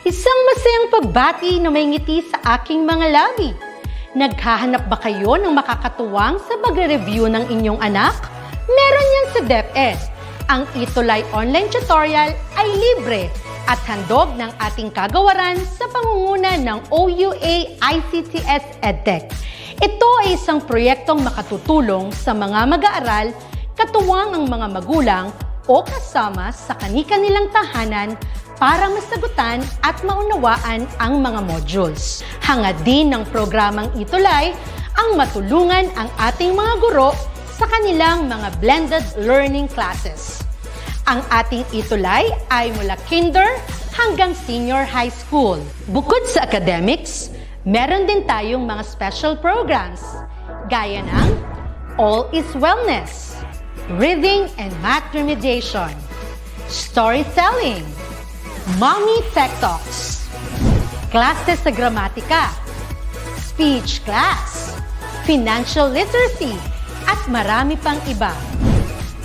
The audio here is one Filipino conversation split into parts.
Isang masayang pagbati na may ngiti sa aking mga labi. Naghahanap ba kayo ng makakatuwang sa pagre-review ng inyong anak? Meron yan sa DepEd. Ang ETUlay online tutorial ay libre at handog ng ating kagawaran sa pangunguna ng OUA ICTS EdTech. Ito ay isang proyektong makatutulong sa mga mag-aaral, katuwang ang mga magulang o kasama sa kani-kanilang tahanan para masagutan at maunawaan ang mga modules. Hangad din ng programang ETUlay ang matulungan ang ating mga guro sa kanilang mga blended learning classes. Ang ating ETUlay ay mula kinder hanggang senior high school. Bukod sa academics, meron din tayong mga special programs gaya ng All is Wellness, Reading and Math Remediation, Storytelling, Mommy Tech Talks, Classes sa Gramatika, Speech Class, Financial Literacy, at marami pang iba.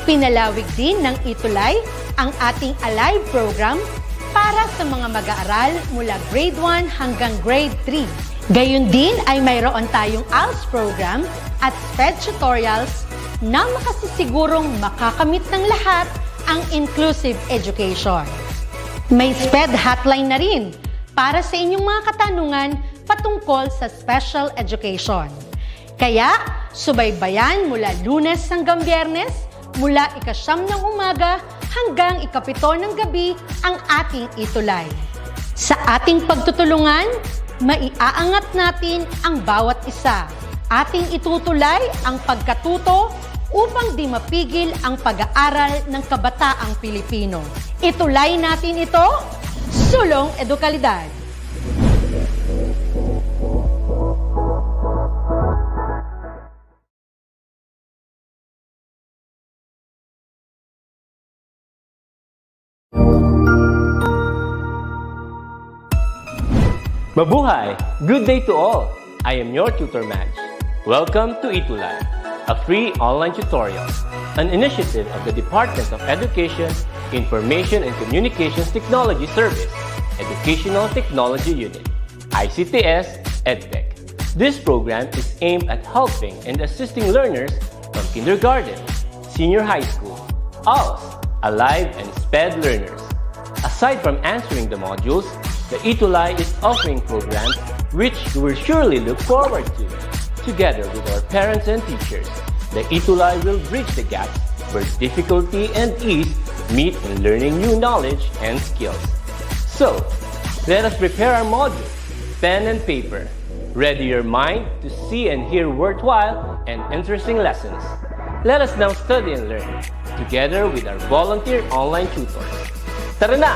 Pinalawig din ng ETUlay ang ating Alive program para sa mga mag-aaral mula grade 1 hanggang grade 3. Gayun din ay mayroon tayong ALS program at SPED tutorials na makasisigurong makakamit ng lahat ang inclusive education. May SPED hotline na rin para sa inyong mga katanungan patungkol sa special education. Kaya, subaybayan mula Lunes hanggang Biyernes, mula 9 ng umaga hanggang 7 ng gabi ang ating ETUlay. Sa ating pagtutulungan, maiaangat natin ang bawat isa. Ating itutulay ang pagkatuto upang di mapigil ang pag-aaral ng kabataang Pilipino. Itulay natin ito, sulong edukalidad. Mabuhay! Good day to all! I am your tutor Madge. Welcome to ETUlay, a free online tutorial, an initiative of the Department of Education, Information and Communications Technology Service, Educational Technology Unit, ICTS EdTech. This program is aimed at helping and assisting learners from kindergarten, senior high school, ALS, Alive and SPED learners. Aside from answering the modules, the ETUlay is offering programs which you will surely look forward to. Together with our parents and teachers, the ETUlay will bridge the gaps where difficulty and ease meet in learning new knowledge and skills. So, let us prepare our modules, pen and paper. Ready your mind to see and hear worthwhile and interesting lessons. Let us now study and learn, together with our volunteer online tutors. Tara na!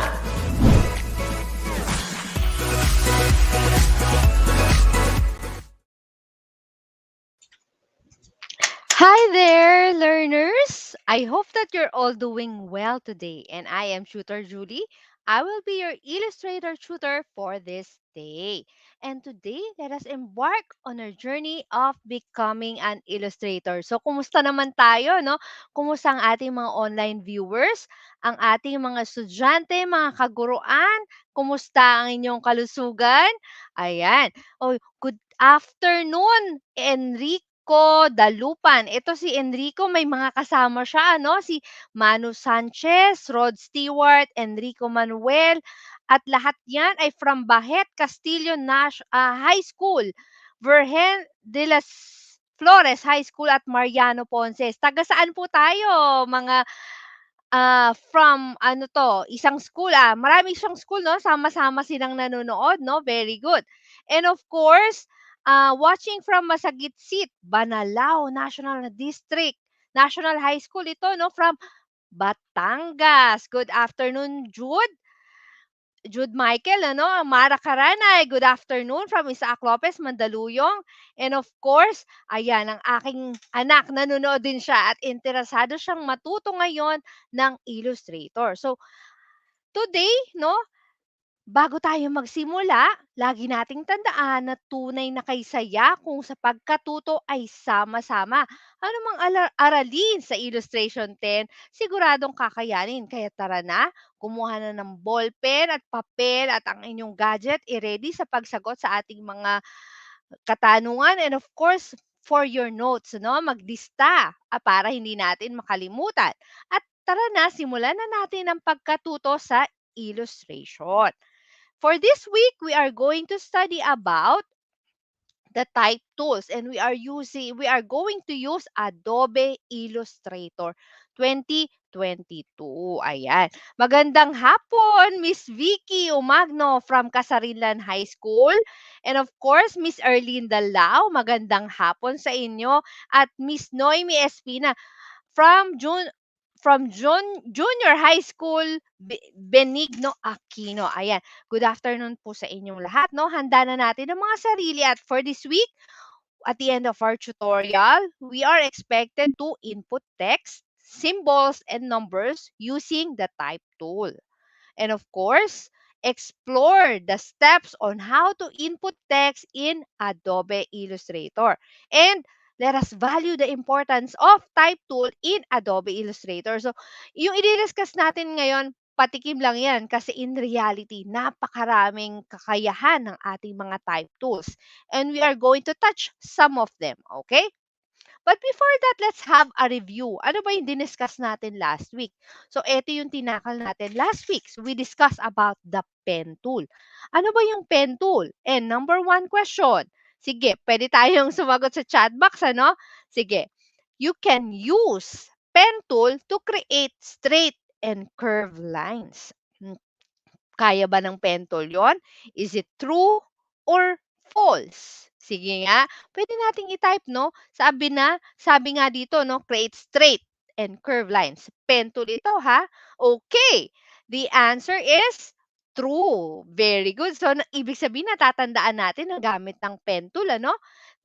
Hi there, learners! I hope that you're all doing well today, and I am Tutor Judy. I will be your Illustrator tutor for this day. And today, let us embark on our journey of becoming an illustrator. So, kumusta naman tayo, no? Kumusta ang ating mga online viewers, ang ating mga estudyante, mga kaguruan? Kumusta ang inyong kalusugan? Ayan. Oh, good afternoon, Enrique Dalupan. Ito si Enrico, may mga kasama siya, ano? Si Manu Sanchez, Rod Stewart, Enrico Manuel, at lahat yan ay from Bahet Castillo High School, Virgen de las Flores High School at Mariano Ponce. Taga saan po tayo, mga from ano to, isang school marami siyang school, no? Sama-sama silang nanonood, no? Very good. And of course, watching from Masagitsit, Banalao National District, National High School ito, no? From Batangas. Good afternoon, Jude Michael, ano? Mara Karanay, good afternoon from Isaac Lopez, Mandaluyong. And of course, ayan, ang aking anak, nanonood din siya at interesado siyang matuto ngayon ng Illustrator. So, today, no, Bago tayo magsimula, lagi nating tandaan na tunay na kaysaya kung sa pagkatuto ay sama-sama. Ano mang aralin sa Illustration 10, siguradong kakayanin. Kaya tara na, kumuha na ng ballpen at papel at ang inyong gadget i-ready sa pagsagot sa ating mga katanungan and of course, for your notes, no? Maglista para hindi natin makalimutan. At tara na, simulan na natin ang pagkatuto sa illustration. For this week, we are going to study about the type tools and we are going to use Adobe Illustrator 2022. Ayan. Magandang hapon, Miss Vicky Umagno from Casarinlan High School. And of course, Miss Erlinda Lau, magandang hapon sa inyo. At Miss Noemi Espina from Junior High School Benigno Aquino. Ayan. Good afternoon po sa inyong lahat, no? Handa na natin ang mga sarili at for this week, at the end of our tutorial, we are expected to input text, symbols, and numbers using the type tool. And of course, explore the steps on how to input text in Adobe Illustrator. And let us value the importance of type tool in Adobe Illustrator. So, yung i-discuss natin ngayon, patikim lang yan kasi in reality, napakaraming kakayahan ng ating mga type tools. And we are going to touch some of them, okay? But before that, let's have a review. Ano ba yung diniscuss natin last week? So, ito yung tinakal natin last week. So, we discussed about the pen tool. Ano ba yung pen tool? And number one question. Sige, pwede tayong sumagot sa chat box, ano? Sige. You can use pen tool to create straight and curved lines. Kaya ba ng pen tool yun? Is it true or false? Sige nga, pwede nating i-type, no? Sabi nga dito, no? Create straight and curved lines. Pen tool ito, ha? Okay. The answer is true. Very good. So, ibig sabihin, natatandaan natin na gamit ng pen tool, ano?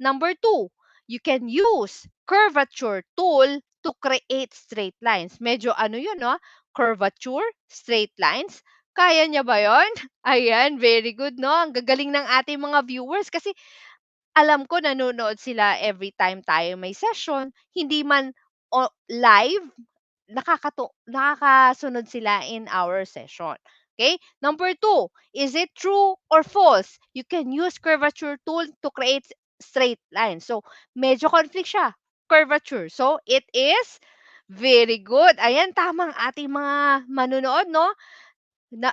Number two, you can use curvature tool to create straight lines. Medyo ano yun, no? Curvature, straight lines. Kaya niya ba yon? Ayan, very good, no? Ang gagaling ng ating mga viewers kasi alam ko nanonood sila every time tayo may session. Hindi man live, nakakasunod sila in our session. Okay? Number two, is it true or false? You can use curvature tool to create straight lines. So, medyo conflict siya. Curvature. So, it is very good. Ayan, tamang ating mga manunood, no?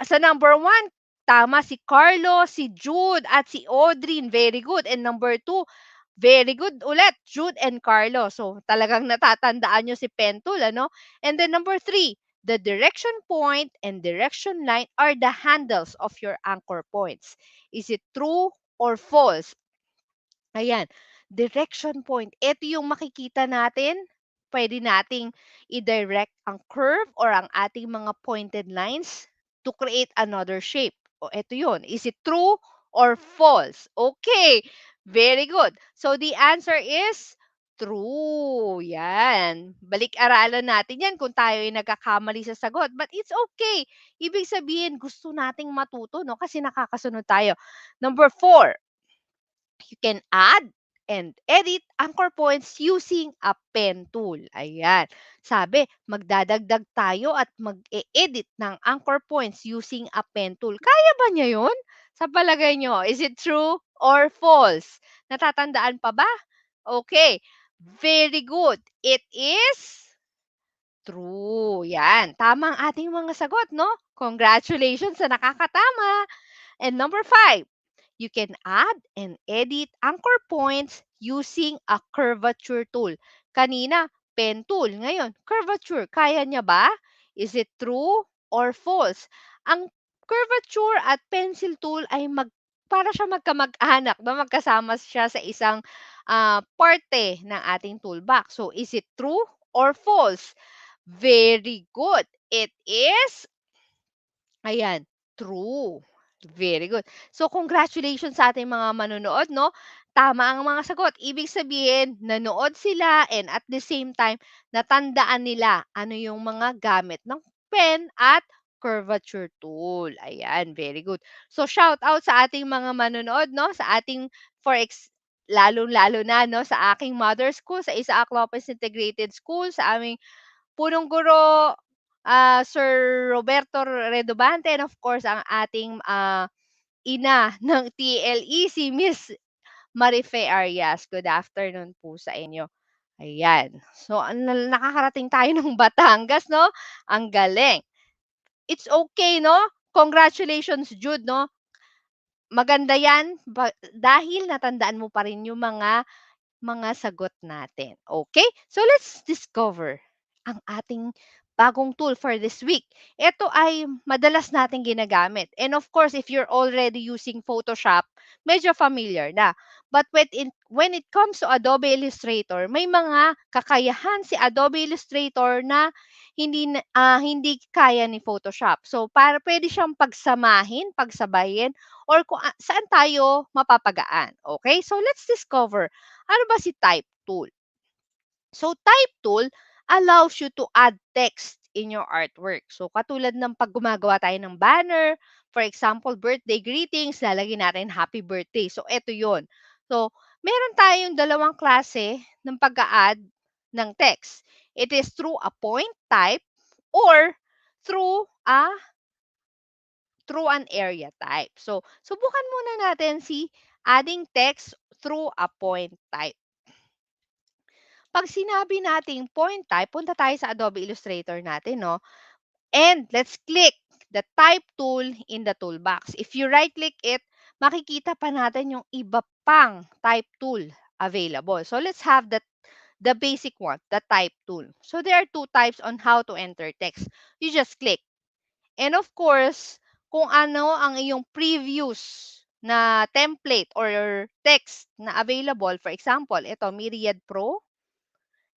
Sa number one, tama si Carlo, si Jude, at si Audrine. Very good. And number two, very good ulit, Jude and Carlo. So, talagang natatandaan nyo si Pentul, ano? And then number three, the direction point and direction line are the handles of your anchor points. Is it true or false? Ayan, direction point. Ito yung makikita natin. Pwede nating i-direct ang curve or ang ating mga pointed lines to create another shape. O, ito yun. Is it true or false? Okay, very good. So, the answer is true. Yan. Balik-aralan natin yan kung tayo ay nagkakamali sa sagot. But it's okay. Ibig sabihin, gusto nating matuto, no? Kasi nakakasunod tayo. Number four, you can add and edit anchor points using a pen tool. Ayan. Sabi, magdadagdag tayo at mag-e-edit ng anchor points using a pen tool. Kaya ba niya yun? Sa palagay nyo, is it true or false? Natatandaan pa ba? Okay. Very good. It is true. Yan. Tama ang ating mga sagot, no? Congratulations sa nakakatama. And number five, you can add and edit anchor points using a curvature tool. Kanina, pen tool. Ngayon, curvature. Kaya niya ba? Is it true or false? Ang curvature at pencil tool ay para siya magkamag-anak, no? Magkasama siya sa isang parte ng ating toolbox. So, is it true or false? Very good. It is, ayan, true. Very good. So, congratulations sa ating mga manonood, no? Tama ang mga sagot. Ibig sabihin, nanood sila and at the same time, natandaan nila ano yung mga gamit ng pen at curvature tool. Ayan, very good. So, shout out sa ating mga manonood, no? Sa ating, lalong-lalo na, no? Sa aking mother school, sa Isaac Lopez Integrated School, sa aming punong guro, Sir Roberto Redobante, and of course, ang ating ina ng TLE, si Miss Marife Arias. Good afternoon po sa inyo. Ayan. So, nakakarating tayo ng Batangas, no? Ang galing. It's okay, no? Congratulations, Jude, no? Maganda yan dahil natandaan mo pa rin yung mga sagot natin. Okay? So, let's discover ang ating bagong tool for this week. Ito ay madalas natin ginagamit. And of course, if you're already using Photoshop, medyo familiar na. But when it comes to Adobe Illustrator, may mga kakayahan si Adobe Illustrator na hindi kaya ni Photoshop. So, pwede siyang pagsabayin, or kung saan tayo mapapagaan. Okay? So, let's discover ano ba si type tool? So, type tool allows you to add text in your artwork. So, katulad ng pag gumagawa tayo ng banner, for example, birthday greetings, lalagyan natin happy birthday. So, ito yon. So, meron tayong dalawang klase ng pag-add ng text. It is through a point type or through an area type. So, subukan muna natin si adding text through a point type. Pag sinabi nating point type, punta tayo sa Adobe Illustrator natin, no? And let's click the type tool in the toolbox. If you right-click it, makikita pa natin yung iba pang type tool available. So let's have the basic one, the type tool. So there are two types on how to enter text. You just click. And of course, kung ano ang iyong previous na template or text na available, for example, ito, Myriad Pro.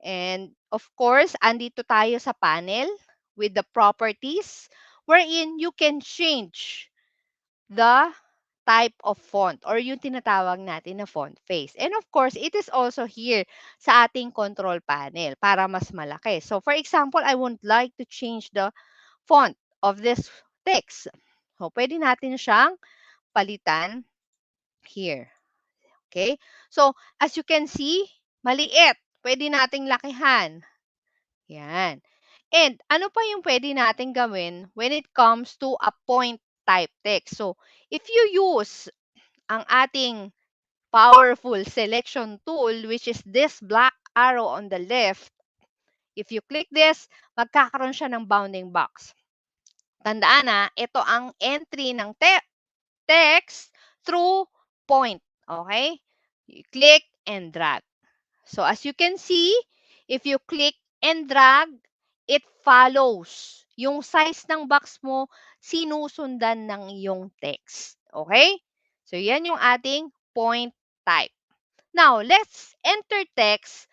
And of course, andito tayo sa panel with the properties wherein you can change the type of font or yung tinatawag natin na font face. And of course, it is also here sa ating control panel para mas malaki. So for example, I would like to change the font of this text. So pwede natin siyang palitan here. Okay? So as you can see, maliit. Pwede nating lakihan. Yan. And ano pa yung pwede natin gawin when it comes to a point type text? So, if you use ang ating powerful selection tool, which is this black arrow on the left, if you click this, magkakaroon siya ng bounding box. Tandaan na, ito ang entry ng text through point. Okay? You click and drag. So, as you can see, if you click and drag, it follows. Yung size ng box mo, sinusundan ng iyong text. Okay? So, yan yung ating point type. Now, let's enter text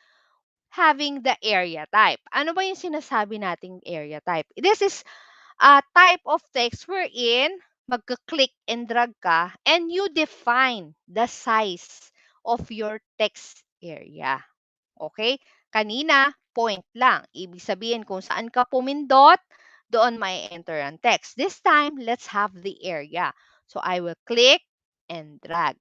having the area type. Ano ba yung sinasabi nating area type? This is a type of text wherein magka-click and drag ka and you define the size of your text area. Okay? Kanina, point lang. Ibig sabihin kung saan ka pumindot, doon may enter ang text. This time, let's have the area. So, I will click and drag.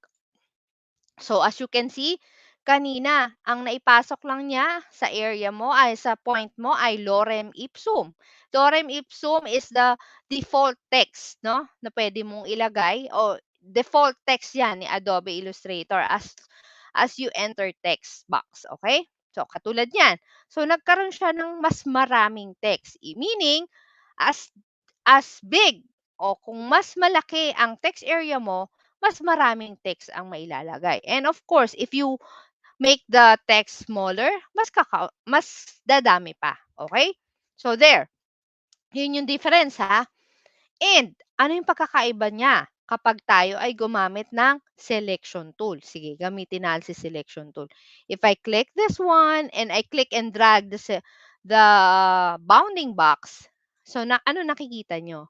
So, as you can see, kanina, ang naipasok lang niya sa area mo ay sa point mo ay lorem ipsum. Lorem ipsum is the default text, no? Na pwede mong ilagay o default text yan ni Adobe Illustrator as you enter text box, okay? So, katulad niyan. So, nagkaroon siya ng mas maraming text. Meaning, as big o kung mas malaki ang text area mo, mas maraming text ang mailalagay. And of course, if you make the text smaller, mas dadami pa. Okay? So there. Yun yung difference ha. And ano yung pagkakaiba niya kapag tayo ay gumamit ng selection tool? Sige, gamitin natin si selection tool. If I click this one and I click and drag the bounding box, so ano nakikita nyo?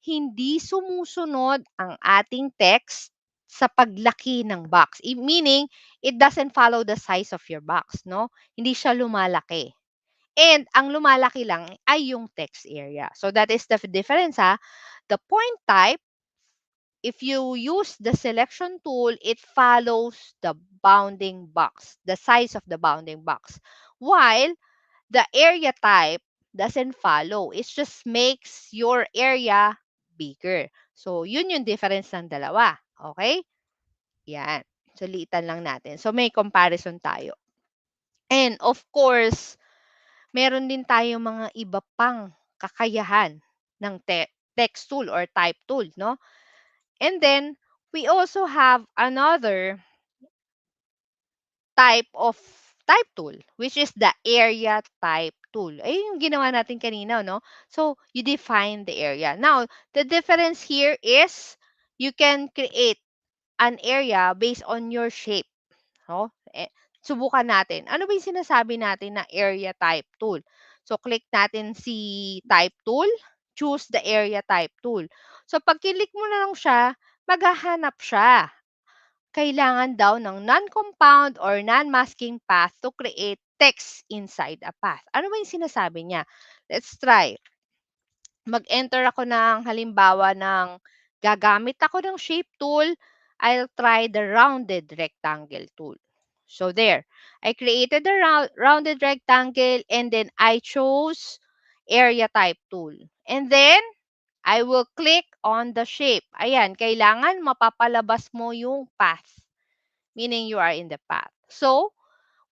Hindi sumusunod ang ating text sa paglaki ng box. Meaning, it doesn't follow the size of your box, no? Hindi siya lumalaki. And ang lumalaki lang ay yung text area. So that is the difference ha. The point type, if you use the selection tool, it follows the bounding box, the size of the bounding box. While the area type doesn't follow. It just makes your area bigger. So, yun yung difference ng dalawa. Okay? Yan. So, liitan lang natin. So, may comparison tayo. And of course, meron din tayong mga iba pang kakayahan ng text tool or type tool, no? And then, we also have another type of type tool, which is the area type tool. Ay, yung ginawa natin kanina, no? So, you define the area. Now, the difference here is you can create an area based on your shape. No? Subukan natin. Ano ba yung sinasabi natin na area type tool? So, click natin si type tool, choose the area type tool. So, pag click mo na lang siya, maghahanap siya. Kailangan daw ng non-compound or non-masking path to create text inside a path. Ano ba yung sinasabi niya? Let's try. Mag-enter ako ng halimbawa ng gagamit ako ng shape tool. I'll try the rounded rectangle tool. So there, I created the rounded rectangle and then I chose area type tool. And then, I will click on the shape. Ayan, kailangan mapapalabas mo yung path, meaning you are in the path. So,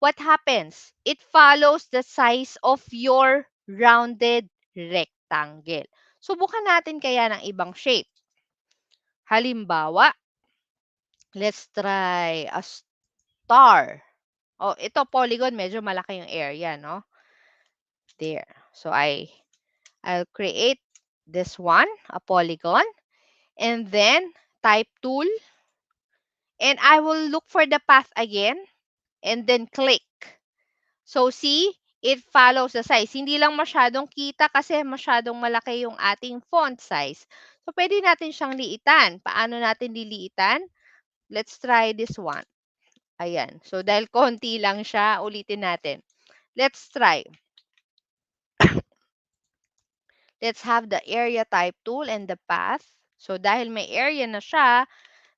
what happens? It follows the size of your rounded rectangle. Subukan natin kaya ng ibang shape. Halimbawa, let's try a star. Oh, ito polygon, medyo malaki yung area, no? There. So, I'll create this one, a polygon, and then type tool, and I will look for the path again, and then click. So, see, it follows the size. Hindi lang masyadong kita kasi masyadong malaki yung ating font size. So, pwede natin siyang liitan. Paano natin liliitan? Let's try this one. Ayan. So, dahil konti lang siya, ulitin natin. Let's try. Let's have the area type tool and the path. So, dahil may area na siya,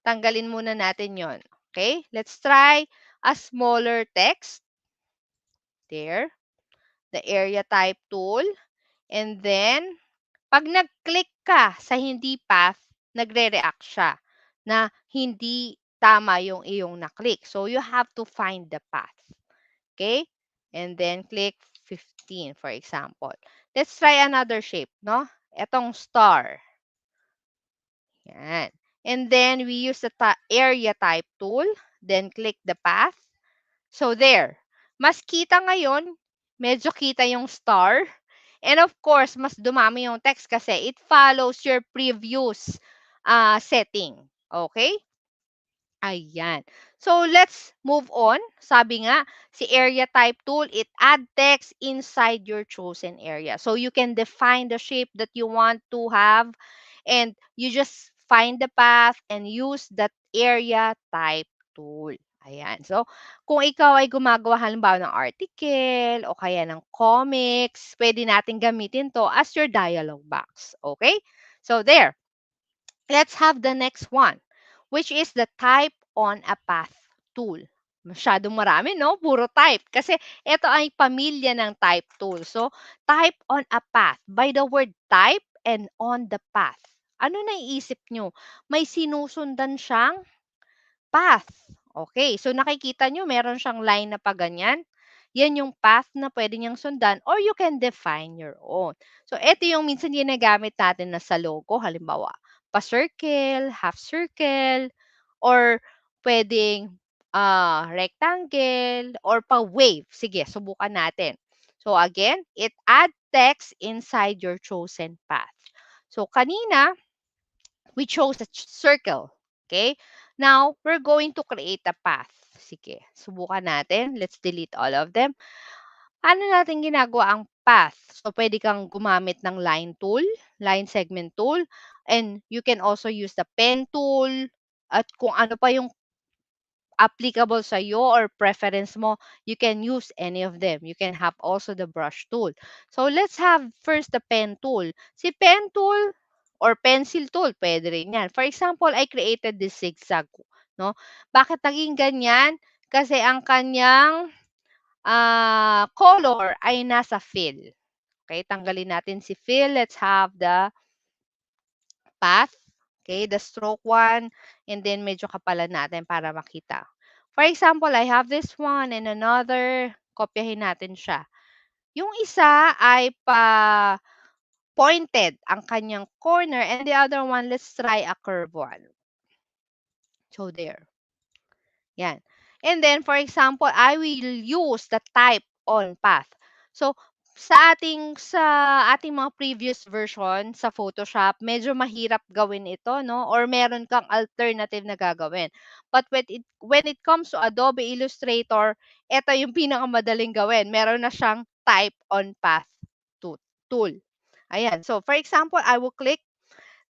tanggalin muna natin yon. Okay? Let's try a smaller text. There. The area type tool. And then, pag nag-click ka sa hindi path, nagre-react siya na hindi tama yung iyong na-click. So, you have to find the path. Okay? And then, click 15, for example. Let's try another shape, no? Etong star. Yan. And then, we use the area type tool. Then, click the path. So, there. Mas kita ngayon, medyo kita yung star. And of course, mas dumami yung text kasi it follows your previous setting. Okay? Ayan. So, let's move on. Sabi nga, si area type tool, it add text inside your chosen area. So, you can define the shape that you want to have and you just find the path and use that area type tool. Ayan. So, kung ikaw ay gumagawa halimbawa ng article o kaya ng comics, pwede natin gamitin to as your dialog box. Okay? So, there. Let's have the next one, which is the type on a path tool. Masyadong marami, no? Puro type. Kasi ito ay pamilya ng type tool. So, type on a path. By the word type and on the path. Ano naiisip nyo? May sinusundan siyang path. Okay, so nakikita nyo, meron siyang line na pa ganyan. Yan yung path na pwede niyang sundan or you can define your own. So, ito yung minsan ginagamit natin na sa logo. Halimbawa, pa-circle, half circle, or pwedeng rectangle, or pa-wave. Sige, subukan natin. So, again, it add text inside your chosen path. So, kanina, we chose a circle. Okay? Now, we're going to create a path. Sige, subukan natin. Let's delete all of them. Paano natin ginagawa ang path? So, pwede kang gumamit ng line tool, line segment tool, and you can also use the pen tool, at kung ano pa yung applicable sa iyo or preference mo, you can use any of them. You can have also the brush tool. So let's have first the pen tool. Si pen tool or pencil tool, pwede rin yan. For example, I created this zigzag, no? Bakit naging ganyan? Kasi ang kanyang color ay nasa fill. Okay, tanggalin natin si fill. Let's have the path. Okay, the stroke one. And then medyo kapalan natin para makita. For example, I have this one and another. Kopyahin natin siya. Yung isa ay pointed ang kanyang corner and the other one, let's try a curve one. So there. Yan. And then, for example, I will use the type on path. So, sa ating mga previous version sa Photoshop, medyo mahirap gawin ito, no? Or meron kang alternative na gagawin. But when it comes to Adobe Illustrator, ito yung pinakamadaling gawin. Meron na siyang type on path tool. Ayan. So, for example, I will click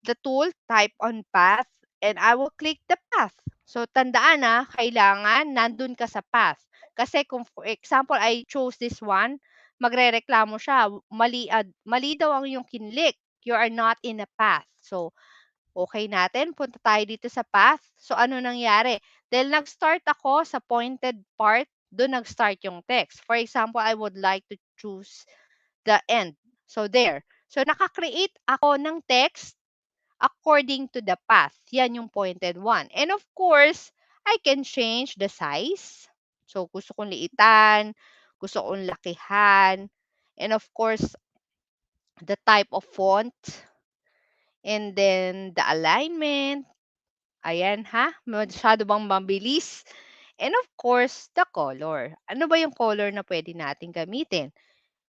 the tool, type on path, and I will click the path. So, tandaan na, kailangan nandun ka sa path. Kasi kung for example, I chose this one, magrereklamo siya. Mali daw ang iyong kinlik. You are not in a path. So, okay natin. Punta tayo dito sa path. So, ano nangyari? Dahil nag-start ako sa pointed part, doon nag-start yung text. For example, I would like to choose the end. So, there. So, naka-create ako ng text according to the path. Yan yung pointed one. And of course, I can change the size. So, gusto kong liitan, gusto kong lakihan, and of course, the type of font, and then the alignment. Ayan ha, masyado bang mabilis? And of course, the color. Ano ba yung color na pwede natin gamitin?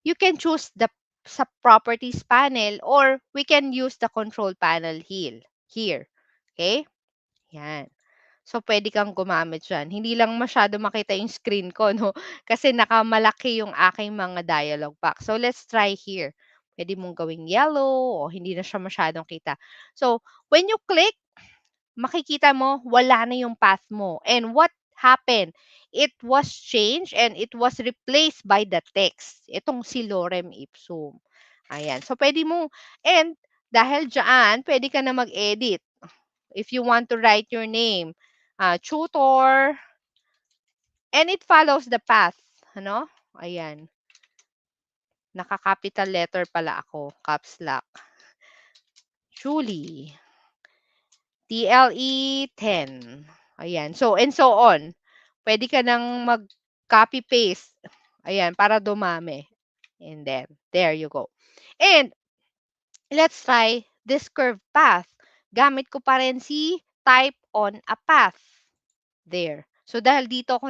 You can choose the sa properties panel or we can use the control panel here. Okay? Yan. So, pwede kang gumamit dyan. Hindi lang masyado makita yung screen ko, no? Kasi nakamalaki yung aking mga dialog box. So, let's try here. Pwede mong gawing yellow o hindi na siya masyadong kita. So, when you click, makikita mo, wala na yung path mo. And what happened? It was changed and it was replaced by the text. Itong si Lorem Ipsum. Ayan. So, pwede mo, and dahil dyan, pwede ka na mag-edit. If you want to write your name, tutor, and it follows the path. Ano? Ayan. Naka-capital letter pala ako. Caps lock. Julie. TLE 10. Ayan. So, and so on. Pwede ka nang mag-copy-paste. Ayan, para dumami. And then, there you go. And, let's try this curved path. Gamit ko pa rin si type on a path. There. So, dahil dito ako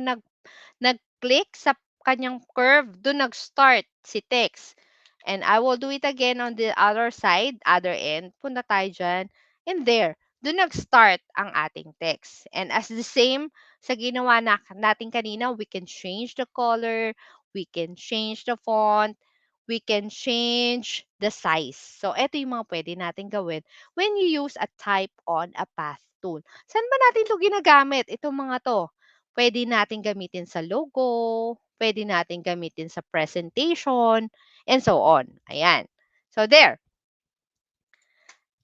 nag-click sa kanyang curve, doon nag-start si text. And I will do it again on the other side, other end. Punta tayo dyan. And there, doon nag-start ang ating text. And as the same sa ginawa natin kanina, we can change the color, we can change the font, we can change the size. So, ito yung mga pwede natin gawin when you use a type on a path tool. Saan ba natin ito ginagamit? Itong mga to. Pwede natin gamitin sa logo, pwede natin gamitin sa presentation, and so on. Ayan. So, there.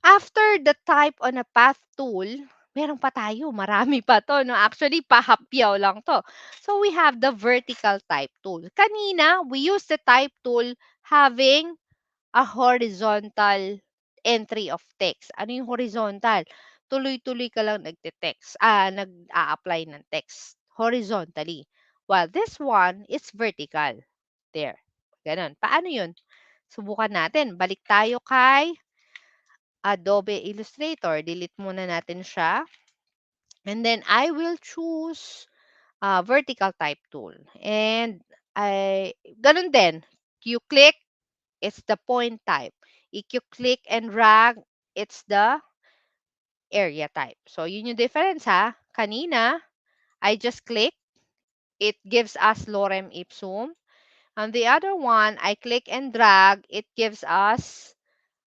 After the type on a path tool, meron pa tayo. Marami pa to. No? Actually, pahapyaw lang to. So, we have the vertical type tool. Kanina, we used the type tool having a horizontal entry of text. Ano yung horizontal? Tuloy-tuloy ka lang nag-a-apply ng text horizontally. While this one is vertical. There. Ganon. Paano yun? Subukan natin. Balik tayo kay Adobe Illustrator. Delete muna natin siya. And then I will choose vertical type tool. And ganun din. You click, it's the point type. If you click and drag, it's the area type. So, yun yung difference ha. Kanina, I just click. It gives us lorem ipsum. On the other one, I click and drag. It gives us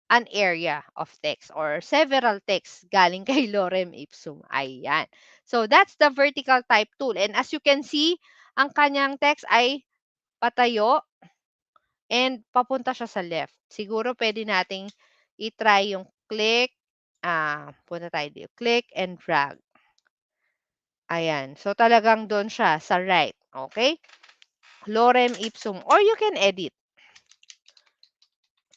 an area of text or several texts galing kay lorem ipsum. Ayan. So, that's the vertical type tool. And as you can see, ang kanyang text ay patayo and papunta siya sa left. Siguro pwede nating i-try yung click. Punta tayo dito. Click and drag. Ayan. So, talagang doon siya sa right. Okay? Lorem ipsum. Or you can edit.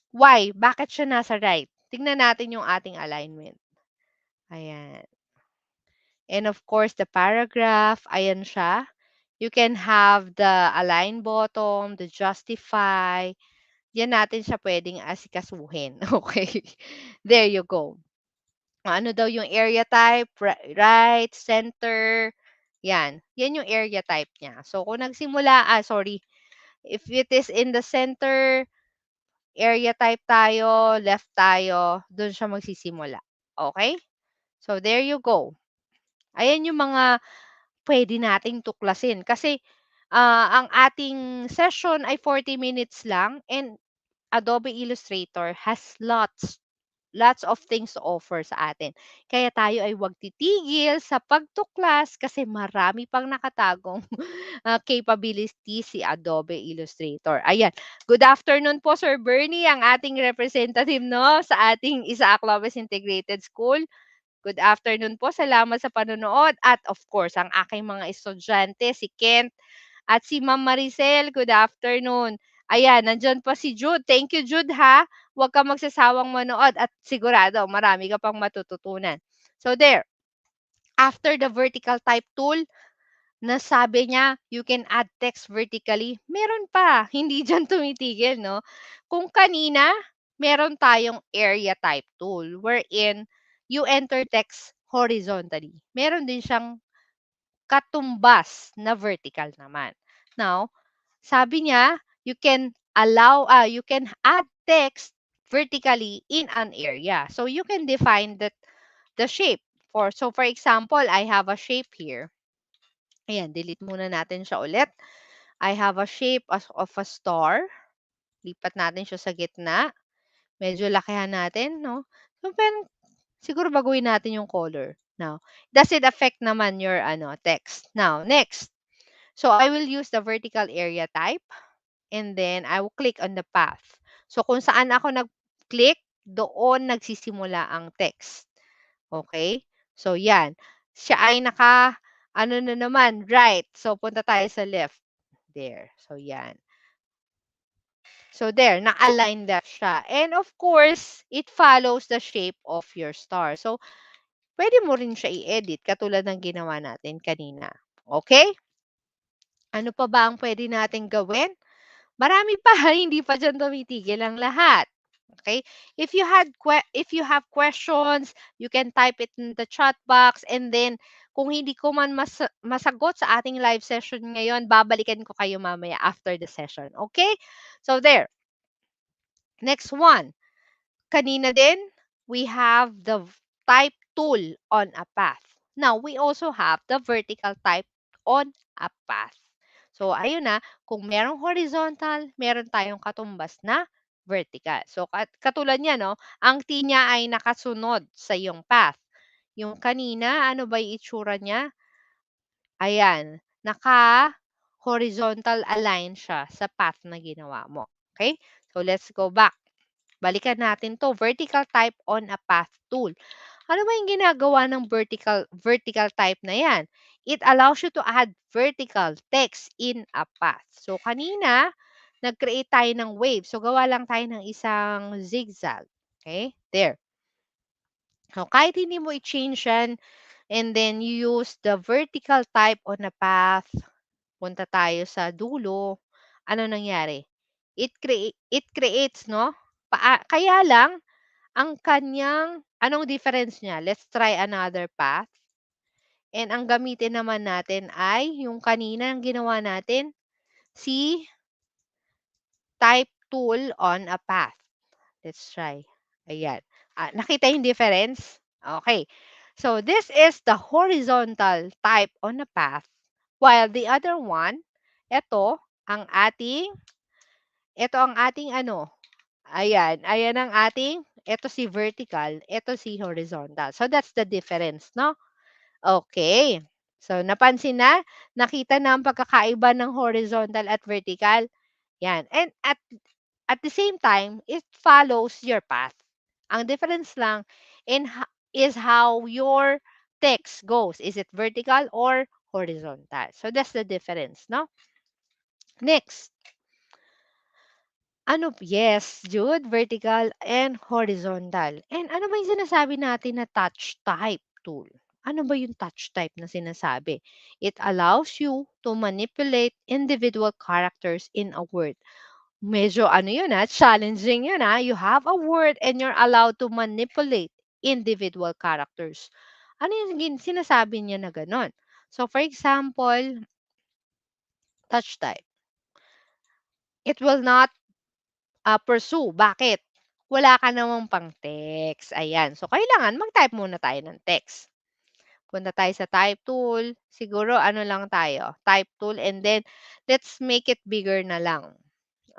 Why? Bakit siya nasa right? Tingnan natin yung ating alignment. Ayan. And of course, the paragraph, ayan siya. You can have the align bottom, the justify. Yan natin siya pwedeng asikasuhin. Okay. There you go. Ano daw yung area type? Right, center. Yan. Yan yung area type niya. So, kung nagsimula, if it is in the center, area type tayo, left tayo, dun siya magsisimula. Okay? So, there you go. Ayan yung mga pwede nating tuklasin. Kasi, ang ating session ay 40 minutes lang and Adobe Illustrator has lots of things to offer sa atin. Kaya tayo ay huwag titigil sa pagtuklas kasi marami pang nakatagong capability si Adobe Illustrator. Ayan. Good afternoon po, Sir Bernie, ang ating representative no sa ating Isaac Lopez Integrated School. Good afternoon po. Salamat sa panonood. At of course, ang aking mga estudyante, si Kent at si Ma'am Maricel. Good afternoon. Ayan, nandyan pa si Jude. Thank you, Jude, ha? Huwag ka magsasawang manood at sigurado, marami ka pang matututunan. So there, after the vertical type tool, nasabi niya, you can add text vertically. Meron pa, hindi dyan tumitigil, no? Kung kanina, meron tayong area type tool wherein you enter text horizontally. Meron din siyang katumbas na vertical naman. Now, sabi niya, you can add text vertically in an area. So, you can define the shape. For example, I have a shape here. Ayan, delete muna natin siya ulit. I have a shape of a star. Lipat natin siya sa gitna. Medyo lakihan natin, no? So, siguro baguhin natin yung color. Now, does it affect naman your text? Now, next. So, I will use the vertical area type and then I will click on the path. So, kung saan ako nag-click, doon nagsisimula ang text. Okay? So, yan. Siya ay na naman, right. So, punta tayo sa left. There. So, yan. So, there. Na-align that siya. And of course, it follows the shape of your star. So, pwede mo rin siya i-edit katulad ng ginawa natin kanina. Okay? Ano pa ba ang pwede natin gawin? Marami pa, hindi pa diyan tumitigil ang lahat. Okay? If you have questions, you can type it in the chat box and then kung hindi ko man masagot sa ating live session ngayon, babalikan ko kayo mamaya after the session. Okay? So there. Next one. Kanina din, we have the type tool on a path. Now, we also have the vertical type on a path. So, ayun na, kung merong horizontal, meron tayong katumbas na vertical. So, katulad niya, no, ang T niya ay nakasunod sa iyong path. Yung kanina, ano ba yung itsura niya? Ayan, naka-horizontal align siya sa path na ginawa mo. Okay? So, let's go back. Balikan natin to, vertical type on a path tool. Ano ba yung ginagawa ng vertical type na yan? It allows you to add vertical text in a path. So, kanina, nag-create tayo ng wave. So, gawa lang tayo ng isang zigzag. Okay? There. So, kahit hindi mo i-change yan, and then you use the vertical type on a path, punta tayo sa dulo, ano nangyari? It creates, no? Kaya lang, anong difference niya? Let's try another path. And ang gamitin naman natin ay yung kanina ang ginawa natin, si type tool on a path. Let's try. Ayan. Nakita yung difference? Okay. So, this is the horizontal type on a path. While the other one, ito, ito ang ating ayan ang ito si vertical, ito si horizontal. So, that's the difference, no? Okay. So, napansin na? Nakita na ang pagkakaiba ng horizontal at vertical? Yan. And at the same time, it follows your path. Ang difference lang is how your text goes. Is it vertical or horizontal? So, that's the difference, no? Next. Yes, Jude, vertical and horizontal. And ano ba yung sinasabi natin na touch type tool? Ano ba yung touch type na sinasabi? It allows you to manipulate individual characters in a word. Medyo challenging yun You have a word and you're allowed to manipulate individual characters. Ano yung sinasabi niya na ganon? So, for example, touch type. It will not pursue. Bakit? Wala ka namang pang-text. Ayan. So, kailangan mag-type muna tayo ng text. Punta tayo sa type tool. Siguro, lang tayo. Type tool. And then, let's make it bigger na lang.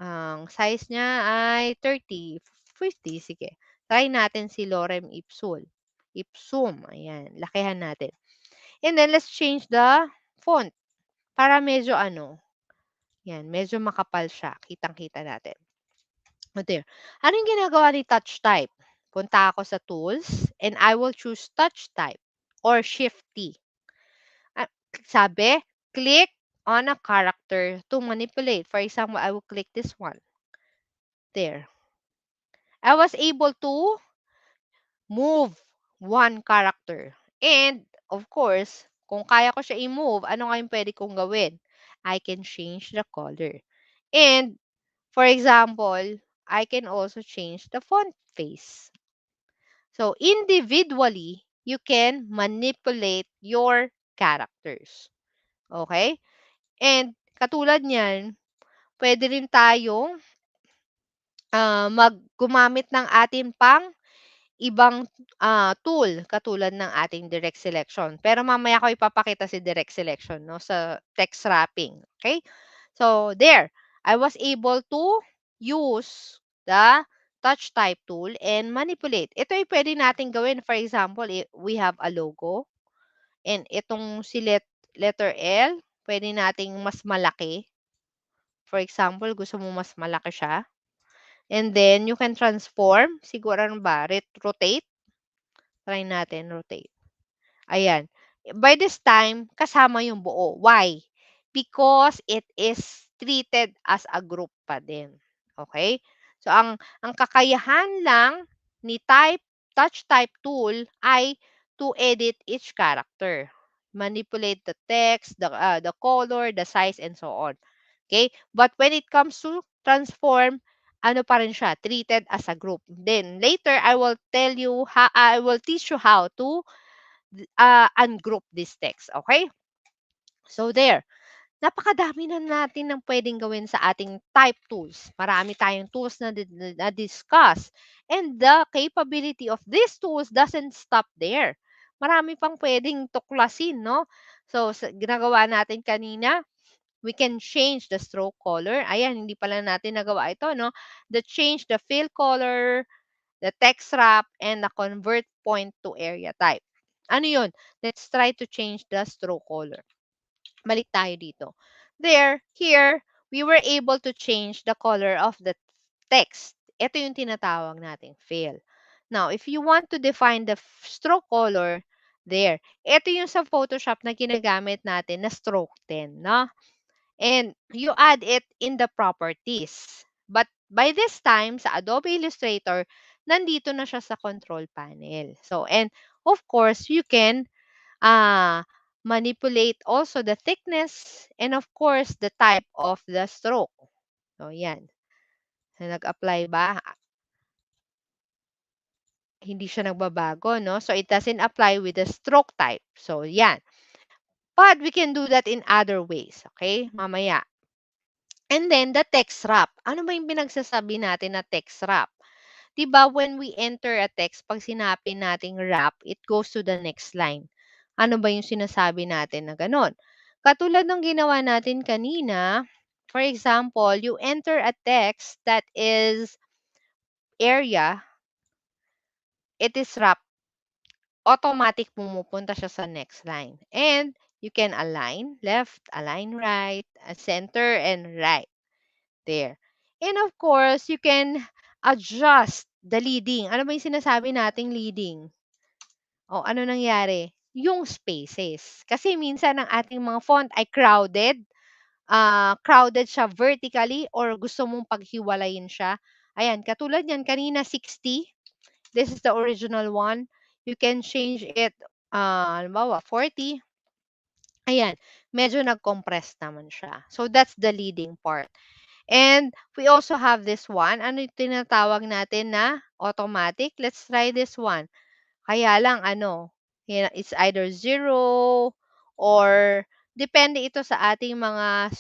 Ang size niya ay 30, 50. Sige. Try natin si Lorem Ipsum. Ayan. Lakihan natin. And then, let's change the font. Para medyo yan, medyo makapal siya. Kitang-kita natin. There. Ano yung ginagawa ni touch type? Punta ako sa tools and I will choose touch type or shift T. Ah, sabi, click on a character to manipulate. For example, I will click this one. There. I was able to move one character. And, of course, kung kaya ko siya i-move, ano nga yung pwede kong gawin? I can change the color. And, for example, I can also change the font face. So, individually, you can manipulate your characters. Okay? And, katulad niyan, pwede rin tayong gumamit ng ating pang ibang tool katulad ng ating direct selection. Pero mamaya ko ipapakita si direct selection no sa text wrapping. Okay? So there, I was able to use the touch type tool and manipulate. Ito ay pwede natin gawin. For example, we have a logo and itong si letter L, pwede nating mas malaki. For example, gusto mo mas malaki siya. And then, you can transform. Siguro ano ba? Rotate. Try natin, rotate. Ayan. By this time, kasama yung buo. Why? Because it is treated as a group pa din. Okay? So, ang kakayahan lang ni touch type tool ay to edit each character. Manipulate the text, the color, the size, and so on. Okay? But when it comes to transform, ano pa rin siya, treated as a group. Then, later, I will teach you how to ungroup this text. Okay? So, there. Napakadami na natin ng pwedeng gawin sa ating type tools. Marami tayong tools na discuss. And the capability of these tools doesn't stop there. Marami pang pwedeng tuklasin, no? So, ginagawa natin kanina, we can change the stroke color. Ayan, hindi pala natin nagawa ito, no? Change the fill color, the text wrap, and the convert point to area type. Ano yun? Let's try to change the stroke color. Balik tayo dito. Here, we were able to change the color of the text. Ito yung tinatawag nating fill. Now, if you want to define the stroke color, ito yung sa Photoshop na ginagamit natin na stroke 10, no? And you add it in the properties. But by this time, sa Adobe Illustrator, nandito na siya sa control panel. So, and of course, you can manipulate also the thickness and of course the type of the stroke. So, yan. So, nag-apply ba? Hindi siya nagbabago, no? So, it doesn't apply with the stroke type. So, yan. But we can do that in other ways. Okay? Mamaya. And then, the text wrap. Ano ba yung pinagsasabi natin na text wrap? Diba, when we enter a text, pag sinabi nating wrap, it goes to the next line. Ano ba yung sinasabi natin na ganon? Katulad ng ginawa natin kanina, for example, you enter a text that is area, it is wrap. automatic pumupunta siya sa next line. And you can align left, align right, center, and right. There. And of course, you can adjust the leading. Ano ba yung sinasabi nating leading? O ano nangyari? Yung spaces. Kasi minsan ang ating mga font ay crowded. Crowded siya vertically or gusto mong paghiwalayin siya. Ayan, katulad yan, kanina 60. This is the original one. You can change it, halimbawa 40. Ayan, medyo nag-compress naman siya. So, that's the leading part. And we also have this one. Ano yung tinatawag natin na automatic? Let's try this one. Kaya lang it's either zero or depende ito sa ating mga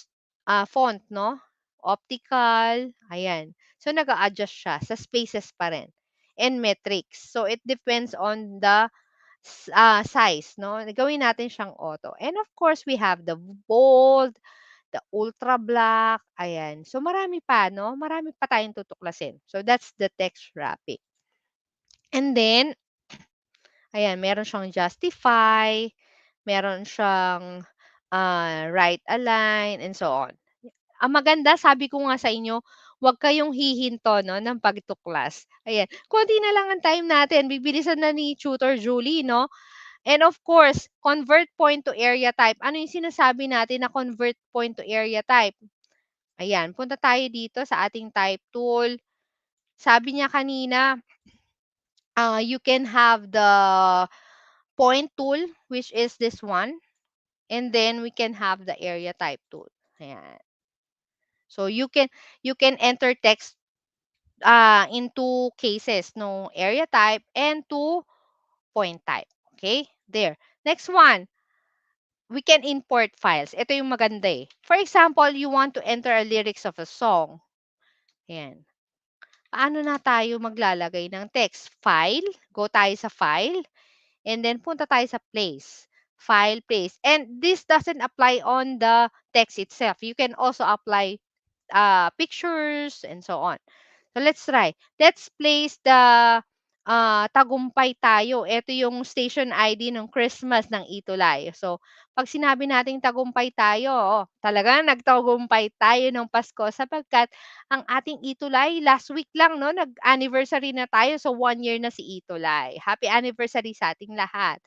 font, no? Optical, ayan. So, nag-a-adjust siya sa spaces pa rin and metrics. So, it depends on the size, no? Gawin natin siyang auto. And of course, we have the bold, the ultra black, ayan. So, marami pa, no? Marami pa tayong tutuklasin. So, that's the text wrapping. And then, ayan, meron siyang justify, meron siyang right align, and so on. Ang maganda, sabi ko nga sa inyo, huwag kayong hihinto no, ng pagtuklas. Ayan. Konti na lang ang time natin. Bibilisan na ni Tutor Julie, no? And of course, convert point to area type. Ano yung sinasabi natin na convert point to area type? Ayan, punta tayo dito sa ating type tool. Sabi niya kanina, you can have the point tool, which is this one. And then we can have the area type tool. Ayan. So you can enter text in two cases, no, area type and two point type. Okay? There. Next one, we can import files. Ito yung maganda eh. For example, you want to enter a lyrics of a song. Ayan. Paano na tayo maglalagay ng text? File, go tayo sa file, and then punta tayo sa place. File, place. And this doesn't apply on the text itself. You can also apply pictures and so on. So let's try. Let's place the tagumpay tayo. Ito yung station ID ng Christmas ng ETUlay. So, pag sinabi nating tagumpay tayo, talagang nagtagumpay tayo ng Pasko sapagkat ang ating ETUlay last week lang, no? Nag-anniversary na tayo. So, 1 year na si ETUlay. Happy anniversary sa ating lahat.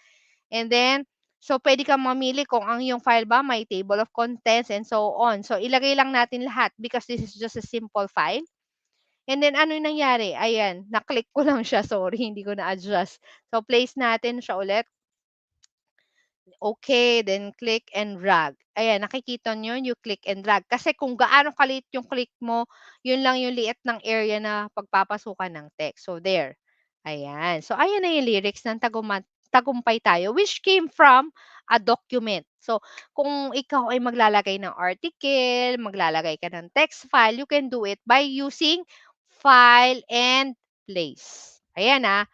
And then, so pwede kang mamili kung ang iyong file ba may table of contents and so on. So, ilagay lang natin lahat because this is just a simple file. And then, ano yung nangyari? Ayan, na-click ko lang siya. Sorry, hindi ko na-adjust. So, place natin siya ulit. Okay, then click and drag. Ayan, nakikita nyo, you click and drag. Kasi kung gaano kaliit yung click mo, yun lang yung liit ng area na pagpapasukan ng text. So, there. Ayan. So, ayan na yung lyrics ng tagumpay tayo, which came from a document. So, kung ikaw ay maglalagay ng article, maglalagay ka ng text file, you can do it by using file and place. Ayan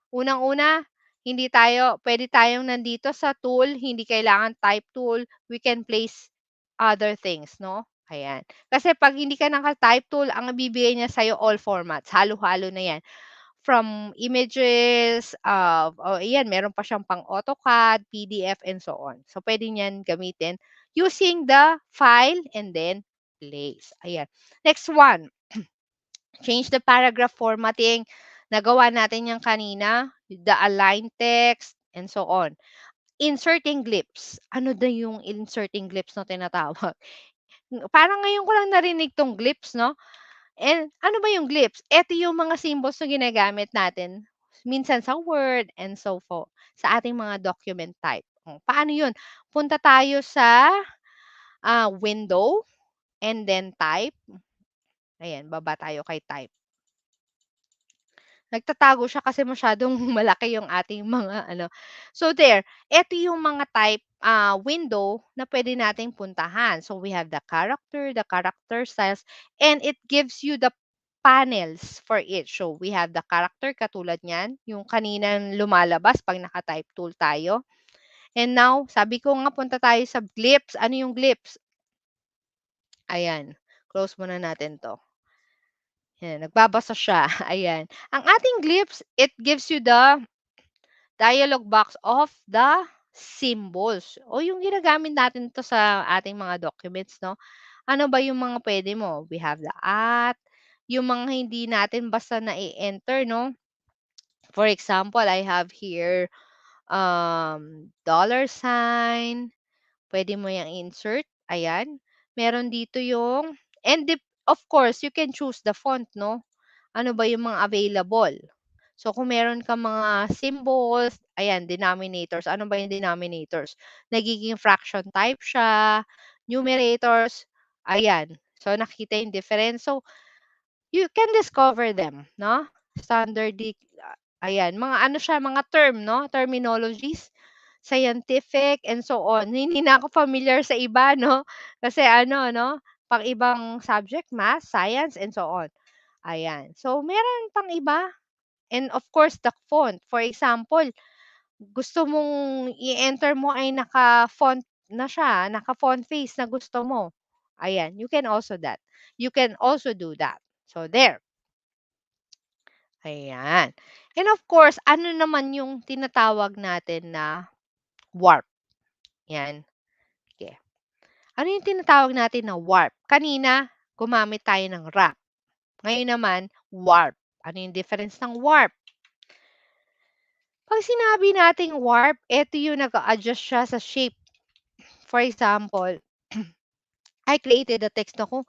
unang-una, hindi tayo puwede tayong nandito sa tool, hindi kailangan type tool, we can place other things, 'no? Ayan. Kasi 'pag hindi ka naka-type tool, ang ibibigay niya sa'yo all formats, halo-halo na 'yan. From images, ayan meron pa siyang pang AutoCAD, PDF, and so on. So, puwede niyan gamitin using the file and then place. Ayan. Next one, change the paragraph formatting. Nagawa natin yan kanina, the align text, and so on. Inserting glyphs. Ano na yung inserting glyphs na tinatawag? Parang ngayon ko lang narinig tong glyphs, no? And ano ba yung glyphs? Ito yung mga symbols na ginagamit natin minsan sa Word and so forth sa ating mga document type. Paano yun? Punta tayo sa window and then type. Ayan, baba tayo kay type. Nagtatago siya kasi masyadong malaki yung ating mga ano. So there, eto yung mga type window na pwede nating puntahan. So we have the character styles, and it gives you the panels for it. So we have the character katulad niyan, yung kaninang lumalabas pag naka-type tool tayo. And now, sabi ko nga punta tayo sa glyphs. Ano yung glyphs? Ayan, close muna natin 'to. Yan, nagbabasa siya. Ayan. Ang ating glyphs, it gives you dialog box of the symbols. O yung ginagamit natin to sa ating mga documents, no? Ano ba yung mga pwede mo? We have the at, yung mga hindi natin basta na-enter, no? For example, I have here dollar sign. Pwede mo yang insert. Ayan. Meron dito yung, and of course, you can choose the font, no? Ano ba yung mga available? So, kung meron ka mga symbols, ayan, denominators. Ano ba yung denominators? Nagiging fraction type siya, numerators, ayan. So, nakita yung difference. So, you can discover them, no? Standard, ayan, mga ano siya, mga term, no? Terminologies, scientific, and so on. Hindi na ako familiar sa iba, no? Kasi ano, no? Pang ibang subject, math, science, and so on. Ayan. So, meron pang iba. And of course, the font. For example, gusto mong i-enter mo ay naka-font na siya, naka-font face na gusto mo. Ayan. You can also that. You can also do that. So, there. Ayan. And of course, ano naman yung tinatawag natin na warp? Yan. Okay. Ano yung tinatawag natin na warp? Kanina, gumamit tayo ng wrap. Ngayon naman, warp. Ano yung difference ng warp? Pag sinabi nating warp, ito yung nag-adjust siya sa shape. For example, I created a text ako.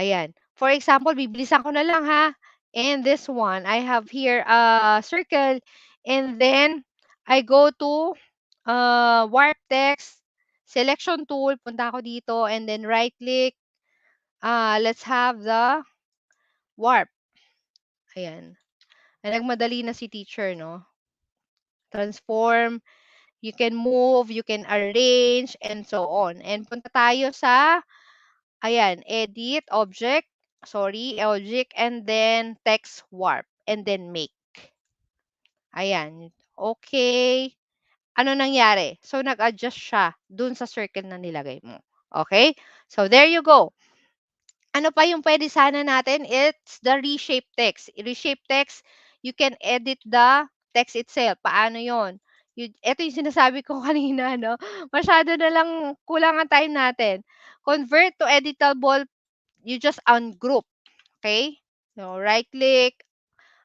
Ayan. For example, bibilisan ko na lang ha. And this one, I have here a circle. And then, I go to warp text, selection tool, punta ako dito, and then right click. Let's have the warp. Ayan. Nagmadali na si teacher, no? Transform, you can move, you can arrange, and so on. And punta tayo sa, ayan, edit, object, and then text warp, and then make. Ayan. Okay. Ano nangyari? So, nag-adjust siya dun sa circle na nilagay mo. Okay? So, there you go. Ano pa yung pwede sana natin? It's the reshape text. Reshape text, you can edit the text itself. Paano yon? Ito yung sinasabi ko kanina, no? Masyado na lang kulang ang time natin. Convert to editable, you just ungroup. Okay? So, right-click.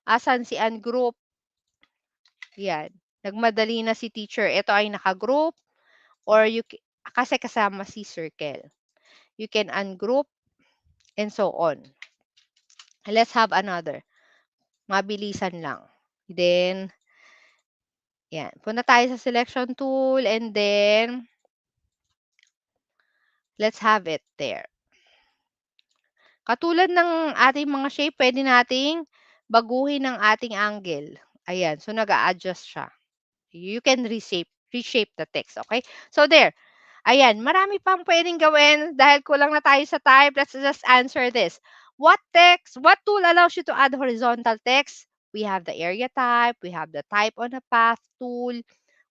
Asan si ungroup? Yan. Nagmadali na si teacher. Ito ay naka-group or kasi kasama si circle. You can ungroup and so on. Let's have another. Mabilisan lang. Then, yan. Punta tayo sa selection tool and then, let's have it there. Katulad ng ating mga shape, pwede nating baguhin ang ating angle. Ayan. So, nag-a-adjust siya. You can reshape the text. Okay? So, there. Ayan. Marami pang pwedeng gawin dahil kulang na tayo sa type. Let's just answer this. What tool allows you to add horizontal text? We have the area type. We have the type on a path tool.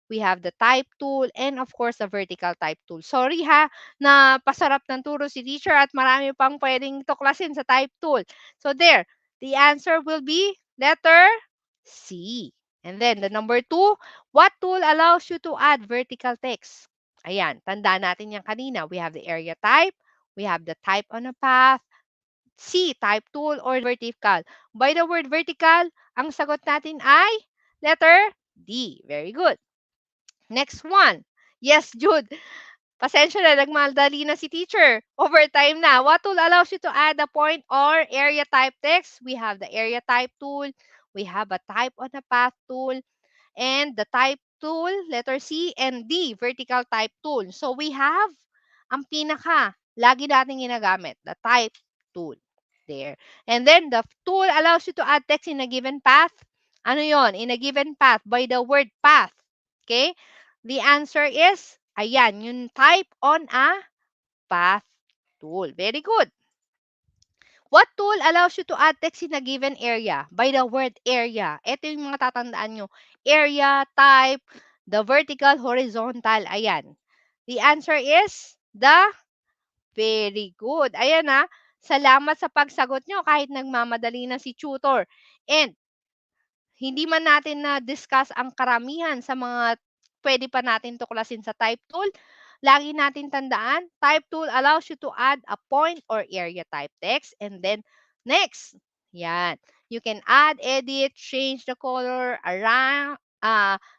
We have the type tool and of course the vertical type tool. Sorry ha, na pasarap ng turo si teacher at marami pang pwedeng tuklasin sa type tool. So there, the answer will be letter C. And then the number 2, what tool allows you to add vertical text? Ayan, tanda natin yan kanina. We have the area type, we have the type on a path, C, type tool or vertical. By the word vertical, ang sagot natin ay letter D. Very good. Next one. Yes, Jude. Pasensya na, nagmadali na si teacher. Overtime na. What tool allows you to add a point or area type text? We have the area type tool. We have a type on a path tool. And the type tool, letter C, and D, vertical type tool. So we have ang pinaka, lagi natin ginagamit, the type tool. There. And then the tool allows you to add text in a given path. Ano yon? In a given path by the word path. Okay? The answer is, ayan, yung type on a path tool. Very good. What tool allows you to add text in a given area? By the word area. Ito yung mga tatandaan nyo. Area, type, the vertical, horizontal. Ayan. The answer is the very good. Ayan ha. Salamat sa pagsagot nyo kahit nagmamadali na si tutor. And hindi man natin na-discuss ang karamihan sa mga pwede pa natin tuklasin sa type tool, lagi natin tandaan, type tool allows you to add a point or area type text and then next. Yan. You can add, edit, change the color, around,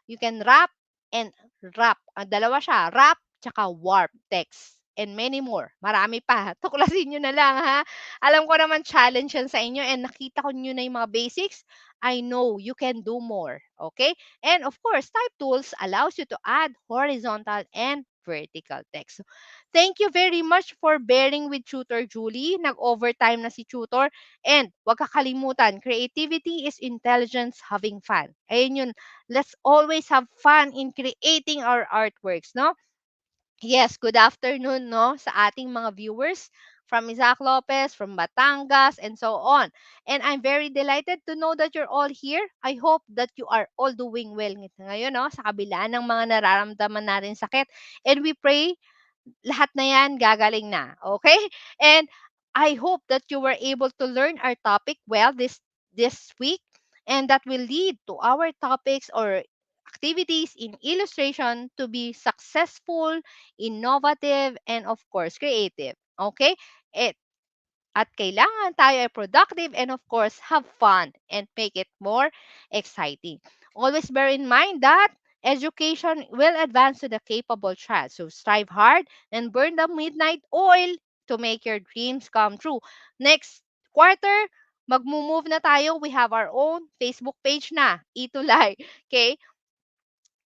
you can wrap and wrap. Dalawa siya, wrap tsaka warp text and many more. Marami pa. Tuklasin nyo na lang ha. Alam ko naman challenge yan sa inyo and nakita ko nyo na yung mga basics. I know you can do more. Okay? And of course, type tools allows you to add horizontal and vertical text. So, thank you very much for bearing with Tutor Julie. Nag-overtime na si Tutor. And wag kakalimutan, creativity is intelligence having fun. Ayun yun. Let's always have fun in creating our artworks, no? Yes, good afternoon, no, sa ating mga viewers from Isaac Lopez, from Batangas, and so on. And I'm very delighted to know that you're all here. I hope that you are all doing well ngayon, no, sa kabila ng mga nararamdaman natin sakit. And we pray lahat na yan gagaling na. Okay? And I hope that you were able to learn our topic well this week and that will lead to our topics or activities in illustration to be successful, innovative, and of course, creative. Okay? At kailangan tayo ay productive and of course, have fun and make it more exciting. Always bear in mind that education will advance to the capable child. So strive hard and burn the midnight oil to make your dreams come true. Next quarter, magmo-move na tayo. We have our own Facebook page na, ETUlay. Okay?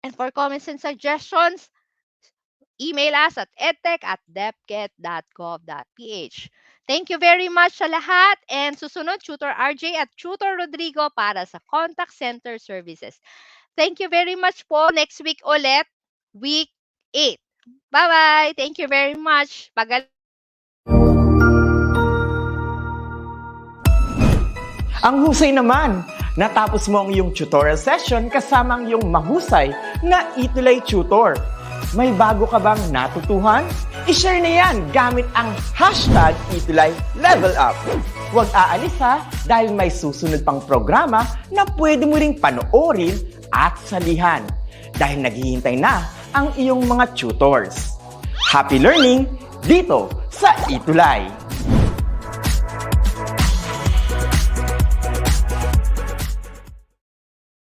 And for comments and suggestions, email us at edtech@deped.gov.ph. Thank you very much sa lahat and susunod Tutor RJ at Tutor Rodrigo para sa Contact Center Services. Thank you very much po. Next week ulit, week 8. Bye-bye. Thank you very much. Ang husay naman! Natapos mo ang iyong tutorial session kasama ang iyong mahusay na ETUlay tutor. May bago ka bang natutuhan? I-share na yan gamit ang hashtag #ETUlayLevelUp. Huwag aalis ha dahil may susunod pang programa na pwede mo ring panoorin at salihan dahil naghihintay na ang iyong mga tutors. Happy learning dito sa ETUlay!